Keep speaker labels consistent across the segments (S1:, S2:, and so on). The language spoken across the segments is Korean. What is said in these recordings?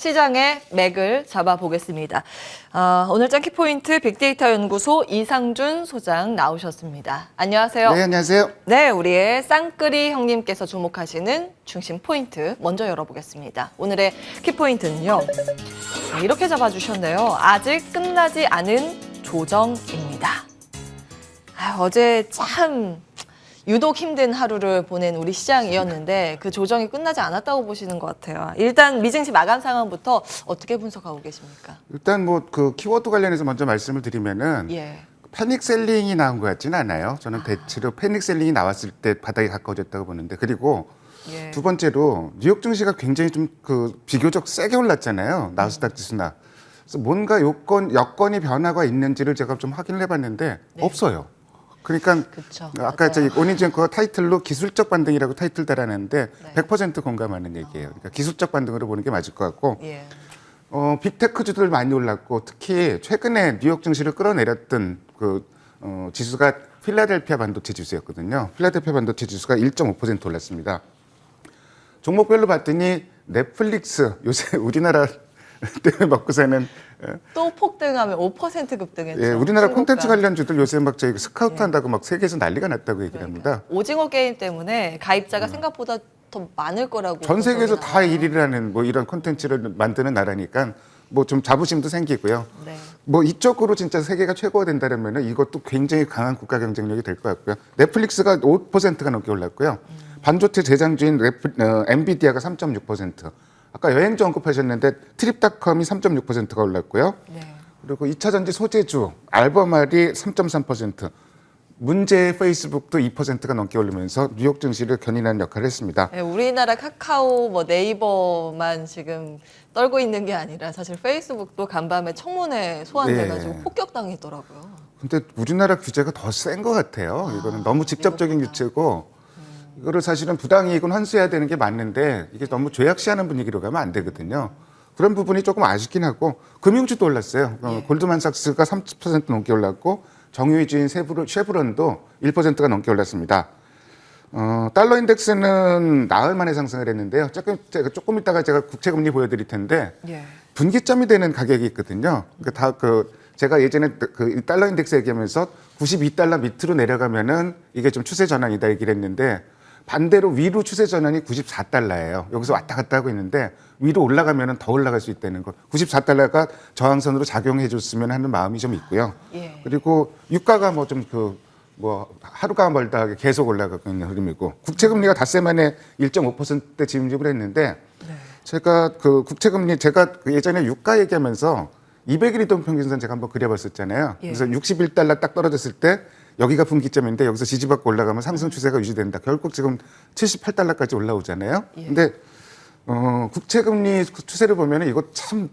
S1: 시장의 맥을 잡아보겠습니다. 오늘 짱키 포인트 빅데이터 연구소 이상준 소장 나오셨습니다. 안녕하세요.
S2: 네, 안녕하세요.
S1: 네, 우리의 쌍끌이 형님께서 주목하시는 중심 포인트 먼저 열어보겠습니다. 오늘의 키포인트는요. 이렇게 잡아주셨네요. 아직 끝나지 않은 조정입니다. 어제 참 유독 힘든 하루를 보낸 우리 시장이었는데 그 조정이 끝나지 않았다고 보시는 것 같아요. 일단 미증시 마감 상황부터 어떻게 분석하고 계십니까?
S2: 일단 뭐 그 키워드 관련해서 먼저 말씀을 드리면은 패닉 셀링이 나온 것 같지는 않아요. 저는 대체로 패닉 셀링이 나왔을 때 바닥에 가까워졌다고 보는데, 그리고 두 번째로 뉴욕 증시가 굉장히 좀 그 비교적 세게 올랐잖아요. 나스닥 지수나. 그래서 뭔가 여건이 변화가 있는지를 제가 좀 확인을 해봤는데 없어요. 그러니까
S1: 그쵸,
S2: 아까 저기 오니젠코가 타이틀로 기술적 반등이라고 타이틀 달아냈는데 100% 공감하는 얘기예요. 그러니까 기술적 반등으로 보는 게 맞을 것 같고, 빅테크주들 많이 올랐고, 특히 최근에 뉴욕 증시를 끌어내렸던 지수가 필라델피아 반도체 지수였거든요. 필라델피아 반도체 지수가 1.5% 올랐습니다. 종목별로 봤더니 넷플릭스, 요새 우리나라 때문에 먹고 사는
S1: 또 폭등하면 5% 급등했죠.
S2: 예, 우리나라
S1: 신고가.
S2: 콘텐츠 관련주들 요새 막 저희 스카우트 한다고 막 세계에서 난리가 났다고 얘기를 합니다.
S1: 오징어 게임 때문에 가입자가 생각보다 더 많을 거라고.
S2: 전 세계에서
S1: 분석이
S2: 다
S1: 나와요.
S2: 1위를 하는 뭐 이런 콘텐츠를 만드는 나라니까 뭐 좀 자부심도 생기고요.
S1: 네.
S2: 뭐 이쪽으로 진짜 세계가 최고가 된다면 이것도 굉장히 강한 국가 경쟁력이 될 것 같고요. 넷플릭스가 5%가 넘게 올랐고요. 반도체 제장주인 엔비디아가 3.6%. 아까 여행주 언급하셨는데 트립닷컴이 3.6%가 올랐고요. 그리고 2차 전지 소재주 알버말이 3.3%. 문제의 페이스북도 2%가 넘게 오르면서 뉴욕 증시를 견인하는 역할을 했습니다.
S1: 네, 우리나라 카카오, 뭐 네이버만 지금 떨고 있는 게 아니라 사실 페이스북도 간밤에 청문회 소환돼가지고 폭격당했더라고요.
S2: 근데 우리나라 규제가 더 센 것 같아요. 이거는 너무 직접적인 규제고, 이거를 사실은 부당이익은 환수해야 되는 게 맞는데 이게 너무 죄악시하는 분위기로 가면 안 되거든요. 그런 부분이 조금 아쉽긴 하고, 금융주도 올랐어요. 골드만삭스가 30% 넘게 올랐고, 정유주인 쉐브론도 1%가 넘게 올랐습니다. 달러 인덱스는 나흘 만에 상승을 했는데요. 조금 이따가 제가 국채금리 보여드릴 텐데 분기점이 되는 가격이 있거든요. 제가 예전에 그 달러 인덱스 얘기하면서 92달러 밑으로 내려가면은 이게 좀 추세 전환이다 얘기를 했는데, 반대로 위로 추세 전환이 94달러예요. 여기서 왔다 갔다 하고 있는데 위로 올라가면 더 올라갈 수 있다는 거. 94달러가 저항선으로 작용해 줬으면 하는 마음이 좀 있고요. 그리고 유가가 하루가 멀다 계속 올라가고 있는 흐름이고, 국채금리가 닷새 만에 1.5%대 진입을 했는데, 제가 그 국채금리 예전에 유가 얘기하면서 200일 이동 평균선 제가 한번 그려봤었잖아요. 그래서 61달러 딱 떨어졌을 때 여기가 분기점인데 여기서 지지받고 올라가면 상승 추세가 유지된다. 결국 지금 78달러까지 올라오잖아요. 근데 국채금리 추세를 보면은 이거 참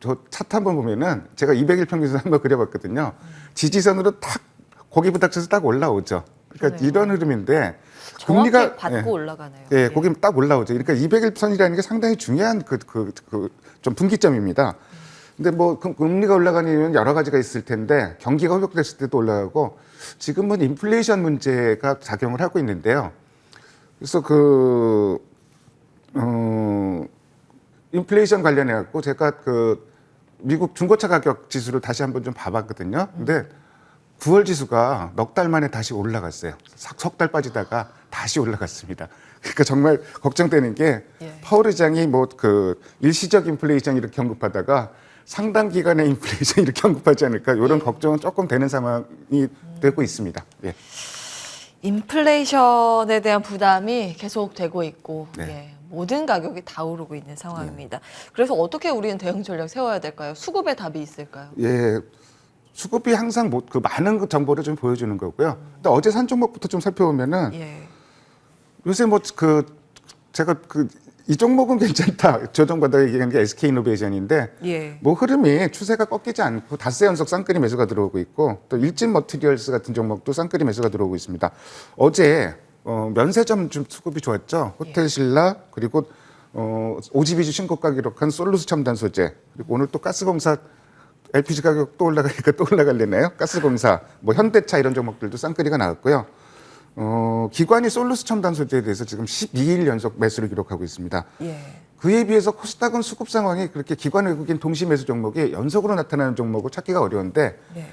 S2: 저 차트 한번 보면은 제가 200일 평균선 한번 그려봤거든요. 지지선으로 탁 고기 부닥쳐서 딱 올라오죠. 그러니까 이런 흐름인데 금리가
S1: 받고 올라가네요.
S2: 거기 딱 올라오죠. 그러니까 200일 선이라는 게 상당히 중요한 좀 분기점입니다. 근데 뭐 금리가 올라가는 이유는 여러 가지가 있을 텐데, 경기가 회복됐을 때도 올라가고, 지금은 인플레이션 문제가 작용을 하고 있는데요. 그래서 인플레이션 관련해 갖고 제가 미국 중고차 가격 지수를 다시 한번 좀 봐봤거든요. 근데 9월 지수가 넉 달 만에 다시 올라갔어요. 석 달 빠지다가 다시 올라갔습니다. 그러니까 정말 걱정되는 게 파월 의장이 일시적 인플레이션 이렇게 언급하다가 상당 기간의 인플레이션 이렇게 언급하지 않을까, 이런 걱정은 조금 되는 상황이 되고 있습니다.
S1: 인플레이션에 대한 부담이 계속되고 있고 모든 가격이 다 오르고 있는 상황입니다. 그래서 어떻게 우리는 대응 전략 세워야 될까요? 수급에 답이 있을까요?
S2: 수급이 항상 많은 정보를 좀 보여주는 거고요. 근데 어제 산 종목부터 좀 살펴보면은 요새 제가 이 종목은 괜찮다. 조정받아 얘기하는 게 SK이노베이션인데 뭐 흐름이 추세가 꺾이지 않고 닷새 연속 쌍끌이 매수가 들어오고 있고, 또 일진 머티리얼스 같은 종목도 쌍끌이 매수가 들어오고 있습니다. 어제 면세점 좀 수급이 좋았죠. 호텔신라, 그리고 오지비주 신고가 기록한 솔루스 첨단 소재, 그리고 오늘 또 가스공사 LPG 가격 또 올라가니까 또 올라갈래나요? 가스공사, 뭐 현대차 이런 종목들도 쌍끌이가 나왔고요. 기관이 솔루스 첨단 소재에 대해서 지금 12일 연속 매수를 기록하고 있습니다. 그에 비해서 코스닥은 수급 상황이 그렇게 기관 외국인 동시 매수 종목이 연속으로 나타나는 종목을 찾기가 어려운데
S1: 네.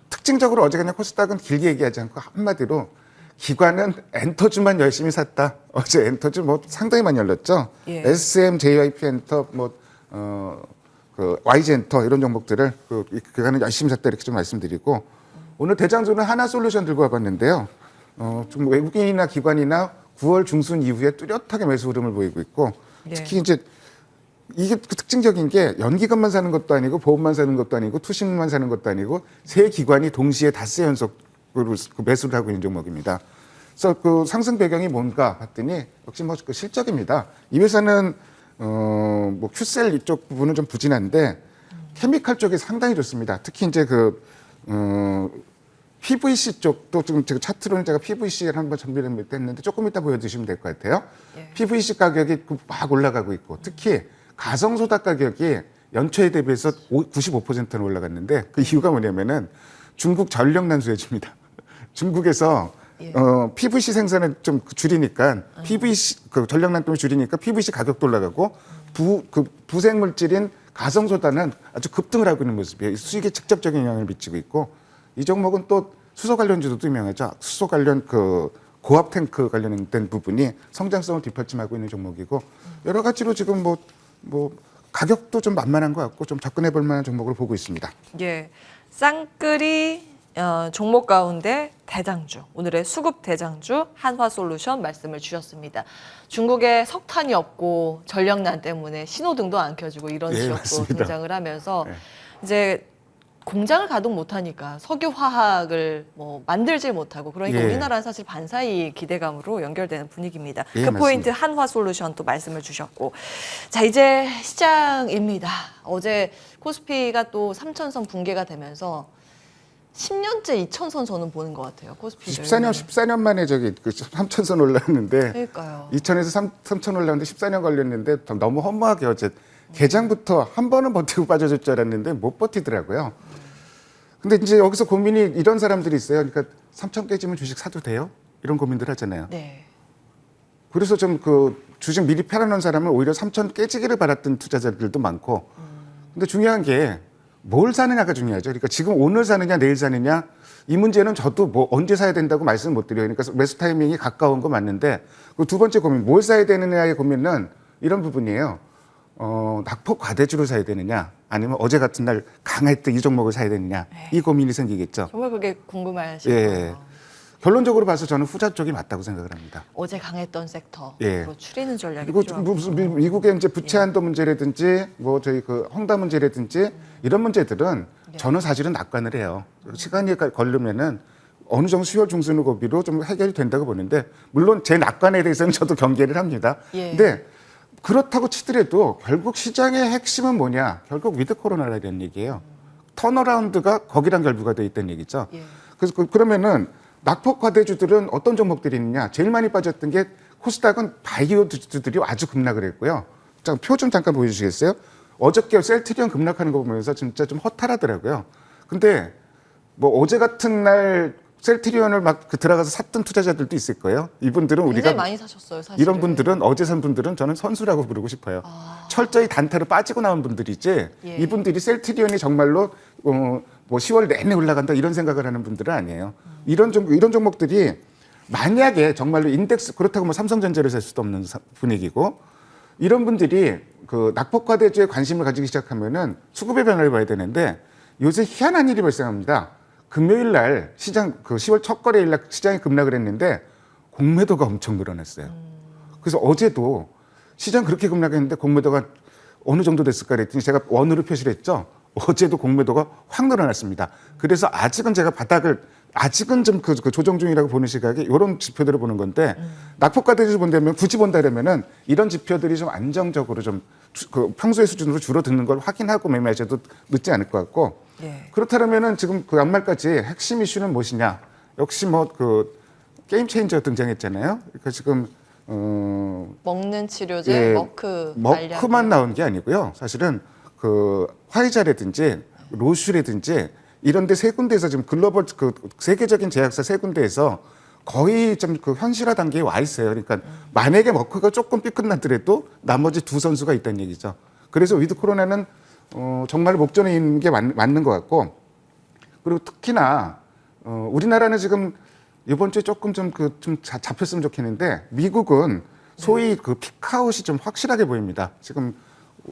S2: 특징적으로 어제 그냥 코스닥은 길게 얘기하지 않고 한마디로 기관은 엔터주만 열심히 샀다. 어제 엔터주 뭐 상당히 많이 열렸죠.
S1: 예.
S2: SM, JYP 엔터, 그 YG 엔터 이런 종목들을 기관은 열심히 샀다 이렇게 좀 말씀드리고 오늘 대장주는 하나솔루션 들고 와봤는데요. 좀 외국인이나 기관이나 9월 중순 이후에 뚜렷하게 매수 흐름을 보이고 있고
S1: 예.
S2: 특히 이제 이게 그 특징적인 게 연기금만 사는 것도 아니고 보험만 사는 것도 아니고 투신만 사는 것도 아니고 세 기관이 동시에 닷새 연속으로 매수를 하고 있는 종목입니다. 그래서 그 상승 배경이 뭔가 봤더니 역시 뭐 그 실적입니다. 이 회사는 뭐 큐셀 이쪽 부분은 좀 부진한데 케미칼 쪽이 상당히 좋습니다. 특히 이제 PVC 쪽도 지금 제가 차트로는 제가 PVC를 한번 정리를 했는데 조금 이따 보여주시면 될 것 같아요.
S1: 예.
S2: PVC 가격이 막 올라가고 있고 특히 가성소다 가격이 연초에 대비해서 95%는 올라갔는데 그 이유가 뭐냐면은 중국 전력 난수해줍니다. 중국에서
S1: 예.
S2: PVC 생산을 좀 줄이니까 PVC 그 전력난 때문에 줄이니까 PVC 가격도 올라가고 부생 물질인 가성소다는 아주 급등을 하고 있는 모습이에요. 수익에 직접적인 영향을 미치고 있고 이 종목은 또 수소 관련주도 유명하죠. 수소 관련 그 고압 탱크 관련된 부분이 성장성을 뒷받침하고 있는 종목이고 여러 가지로 지금 뭐 가격도 좀 만만한 것 같고 좀 접근해 볼 만한 종목으로 보고 있습니다.
S1: 예, 쌍끌이 종목 가운데 대장주, 오늘의 수급 대장주 한화솔루션 말씀을 주셨습니다. 중국에 석탄이 없고 전력난 때문에 신호등도 안 켜지고 이런
S2: 예,
S1: 지역도
S2: 맞습니다.
S1: 등장을 하면서
S2: 네.
S1: 이제 공장을 가동 못하니까 석유 화학을 뭐 만들지 못하고 그러니까
S2: 예.
S1: 우리나라는 사실 반사이 기대감으로 연결되는 분위기입니다.
S2: 예,
S1: 그
S2: 맞습니다.
S1: 포인트 한화솔루션 또 말씀을 주셨고 자 이제 시장입니다. 어제 코스피가 또 3천선 붕괴가 되면서 10년째 2천선 저는 보는 것 같아요. 코스피를.
S2: 14년 만에 저기 그 3천선 올랐는데
S1: 그러니까요.
S2: 2000에서 3천 올랐는데 14년 걸렸는데 너무 허무하게 어제 개장부터 한 번은 버티고 빠져줄 줄 알았는데 못 버티더라고요. 근데 이제 여기서 고민이 이런 사람들이 있어요. 그러니까 3천 깨지면 주식 사도 돼요? 이런 고민들 하잖아요.
S1: 네.
S2: 그래서 좀 그 주식 미리 팔아놓은 사람은 오히려 3천 깨지기를 바랐던 투자자들도 많고 근데 중요한 게 뭘 사느냐가 중요하죠. 그러니까 지금 오늘 사느냐 내일 사느냐 이 문제는 저도 뭐 언제 사야 된다고 말씀 못 드려요. 그러니까 매수 타이밍이 가까운 거 맞는데 그 두 번째 고민 뭘 사야 되느냐의 고민은 이런 부분이에요. 낙폭 과대주로 사야 되느냐 아니면 어제 같은 날 강했던 이 종목을 사야 되느냐 이 고민이 생기겠죠.
S1: 정말 그게 궁금하시고요.
S2: 예. 결론적으로 봐서 저는 후자 쪽이 맞다고 생각을 합니다.
S1: 어제 강했던 섹터로
S2: 예.
S1: 추리는 전략이
S2: 그리고
S1: 필요하고
S2: 무슨 미국의 이제 부채 한도 문제라든지 뭐 저희 그 헝다 문제라든지 이런 문제들은 저는 사실은 낙관을 해요. 시간이 걸리면은 어느 정도 수요 중순 고비로 좀 해결이 된다고 보는데 물론 제 낙관에 대해서는 저도 경계를 합니다.
S1: 예.
S2: 근데 그렇다고 치더라도 결국 시장의 핵심은 뭐냐? 결국 위드 코로나라는 얘기예요. 턴어라운드가 거기랑 결부가 돼 있다는 얘기죠.
S1: 예.
S2: 그래서 그러면은 낙폭 과대주들은 어떤 종목들이 있느냐? 제일 많이 빠졌던 게 코스닥은 바이오주들이 아주 급락을 했고요. 표 좀 잠깐 보여주시겠어요? 어저께 셀트리온 급락하는 거 보면서 진짜 좀 허탈하더라고요. 근데 뭐 어제 같은 날 셀트리온을 막 들어가서 샀던 투자자들도 있을 거예요. 이분들은
S1: 굉장히
S2: 우리가
S1: 많이 사셨어요, 사실.
S2: 이런 분들은 어제 산 분들은 저는 선수라고 부르고 싶어요. 철저히 단타로 빠지고 나온 분들이지
S1: 예.
S2: 이분들이 셀트리온이 정말로 뭐 10월 내내 올라간다 이런 생각을 하는 분들은 아니에요. 이런 종목들이 만약에 정말로 인덱스 그렇다고 뭐 삼성전자를 살 수도 없는 분위기고 이런 분들이 그 낙폭과대주에 관심을 가지기 시작하면은 수급의 변화를 봐야 되는데 요새 희한한 일이 발생합니다. 금요일 날 시장 그 10월 첫 거래일 날 시장이 급락을 했는데 공매도가 엄청 늘어났어요. 그래서 어제도 시장 그렇게 급락했는데 공매도가 어느 정도 됐을까 그랬더니 제가 원으로 표시를 했죠. 어제도 공매도가 확 늘어났습니다. 그래서 아직은 제가 아직은 좀 그 조정 중이라고 보는 시각에 이런 지표들을 보는 건데 낙폭과대주 본다면 굳이 본다면은 이런 지표들이 좀 안정적으로 좀 그 평소의 수준으로 줄어드는 걸 확인하고 매매하셔도 늦지 않을 것 같고
S1: 예.
S2: 그렇다면은 지금 그 연말까지 핵심 이슈는 무엇이냐? 역시 뭐 그 게임 체인저 등장했잖아요. 그러니까 지금
S1: 먹는 치료제
S2: 예,
S1: 머크만
S2: 머크만 나온 게 아니고요. 사실은 그 화이자라든지 로슈라든지 이런데 세 군데에서 지금 글로벌 그 세계적인 제약사 세 군데에서 거의 좀 그 현실화 단계에 와 있어요. 그러니까 만약에 머크가 조금 삐끗나더라도 나머지 두 선수가 있다는 얘기죠. 그래서 위드 코로나는 정말 목전에 있는 게 맞는 것 같고, 그리고 특히나 우리나라는 지금 이번 주에 조금 좀 잡혔으면 좋겠는데, 미국은 소위 그 피크아웃이 좀 확실하게 보입니다. 지금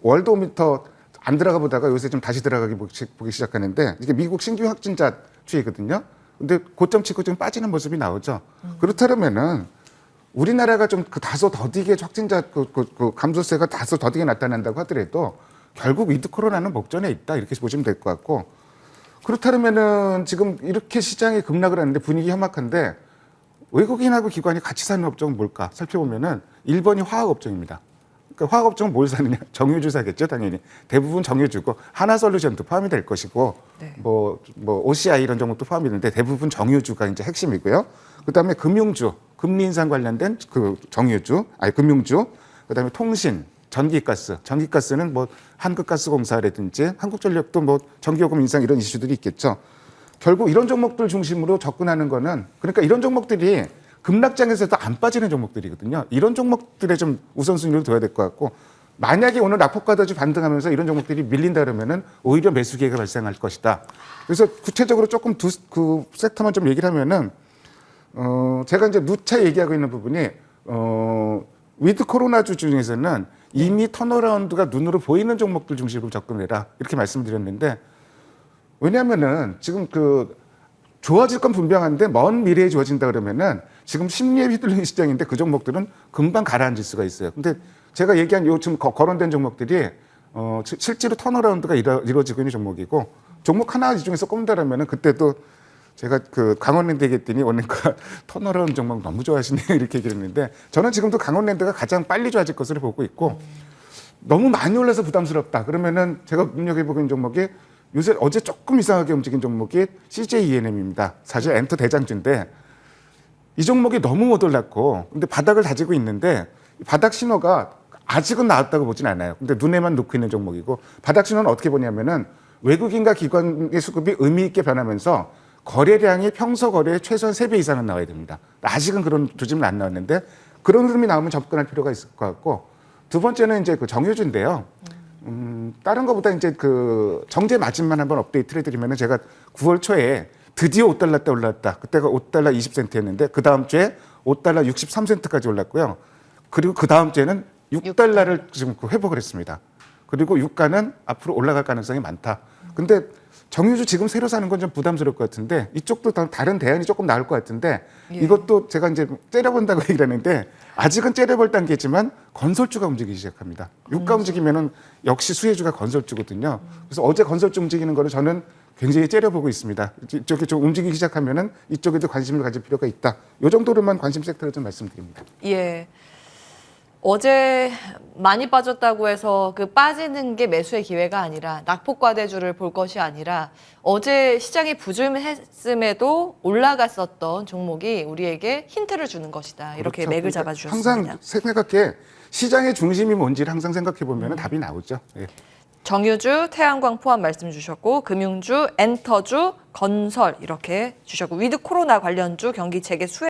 S2: 월드오미터 안 들어가 보다가 요새 좀 다시 들어가기 보기 시작하는데, 이게 미국 신규 확진자 추이거든요. 근데 고점 치고 좀 빠지는 모습이 나오죠. 그렇다면은 우리나라가 좀 그 다소 더디게 확진자 그 감소세가 다소 더디게 나타난다고 하더라도 결국 위드 코로나는 목전에 있다, 이렇게 보시면 될 것 같고, 그렇다면은 지금 이렇게 시장이 급락을 하는데 분위기 험악한데 외국인하고 기관이 같이 사는 업종은 뭘까 살펴보면은 1번이 화학업종입니다. 그러니까 화학업종은 뭘 사느냐? 정유주 사겠죠, 당연히. 대부분 정유주고, 하나솔루션도 포함이 될 것이고,
S1: 네.
S2: 뭐 OCI 이런 종목도 포함이 되는데 대부분 정유주가 이제 핵심이고요. 그다음에 금융주, 금리 인상 관련된 그 정유주, 금융주, 그다음에 통신, 전기가스, 전기가스는 뭐 한국가스공사라든지 한국전력도 뭐 전기요금 인상 이런 이슈들이 있겠죠. 결국 이런 종목들 중심으로 접근하는 거는, 그러니까 이런 종목들이 급락장에서도 안 빠지는 종목들이거든요. 이런 종목들에 좀 우선순위를 둬야 될 것 같고, 만약에 오늘 라포카드주 반등하면서 이런 종목들이 밀린다 그러면은 오히려 매수 기회가 발생할 것이다. 그래서 구체적으로 조금 그 섹터만 좀 얘기를 하면은, 제가 이제 누차 얘기하고 있는 부분이, 위드 코로나주 중에서는 이미 턴어라운드가 눈으로 보이는 종목들 중심으로 접근해라, 이렇게 말씀드렸는데, 왜냐하면은 지금 좋아질 건 분명한데 먼 미래에 좋아진다 그러면은 지금 심리에 휘둘리는 시장인데 그 종목들은 금방 가라앉을 수가 있어요. 근데 제가 얘기한 요즘 거론된 종목들이 실제로 턴어라운드가 이루어지고 있는 종목이고, 종목 하나 이 중에서 꼽는다라면은 그때도 제가 강원랜드 얘기했더니 원래가 턴어라운드 종목 너무 좋아하시네요, 이렇게 얘기를 했는데, 저는 지금도 강원랜드가 가장 빨리 좋아질 것으로 보고 있고, 너무 많이 올라서 부담스럽다 그러면은 제가 눈여겨보고 있는 종목이, 요새 어제 조금 이상하게 움직인 종목이 CJENM입니다. 사실 엔터 대장주인데 이 종목이 너무 못 올랐고, 근데 바닥을 다지고 있는데 바닥 신호가 아직은 나왔다고 보진 않아요. 근데 눈에만 놓고 있는 종목이고, 바닥 신호는 어떻게 보냐면은 외국인과 기관의 수급이 의미 있게 변하면서 거래량이 평소 거래의 최소한 3배 이상은 나와야 됩니다. 아직은 그런 조짐은 안 나왔는데 그런 흐름이 나오면 접근할 필요가 있을 것 같고, 두 번째는 이제 정유주인데요. 다른 것보다 이제 정제 마진만 한번 업데이트를 해드리면은, 제가 9월 초에 드디어 5달러 때 올랐다. 그때가 5달러 20센트였는데 그 다음 주에 5달러 63센트까지 올랐고요. 그리고 그 다음 주에는 6달러를 지금 회복을 했습니다. 그리고 유가는 앞으로 올라갈 가능성이 많다. 근데 정유주 지금 새로 사는 건 좀 부담스러울 것 같은데, 이쪽도 다른 대안이 조금 나올 것 같은데, 이것도 제가 이제 째려본다고 얘기를 하는데 아직은 째려볼 단계지만 건설주가 움직이기 시작합니다. 유가 움직이면은 역시 수혜주가 건설주거든요. 그래서 어제 건설주 움직이는 거를 저는 굉장히 째려보고 있습니다. 이쪽이 좀 움직이기 시작하면은 이쪽에도 관심을 가질 필요가 있다. 이 정도로만 관심 섹터를 좀 말씀드립니다.
S1: 예. 어제 많이 빠졌다고 해서 그 빠지는 게 매수의 기회가 아니라, 낙폭과대주를 볼 것이 아니라, 어제 시장이 부진했음에도 올라갔었던 종목이 우리에게 힌트를 주는 것이다, 이렇게
S2: 그렇죠.
S1: 맥을
S2: 그러니까
S1: 잡아주셨습니다.
S2: 항상 생각해, 시장의 중심이 뭔지를 항상 생각해 보면 답이 나오죠. 예.
S1: 정유주, 태양광 포함 말씀 주셨고, 금융주, 엔터주, 건설 이렇게 주셨고, 위드 코로나 관련주, 경기 재개 수혜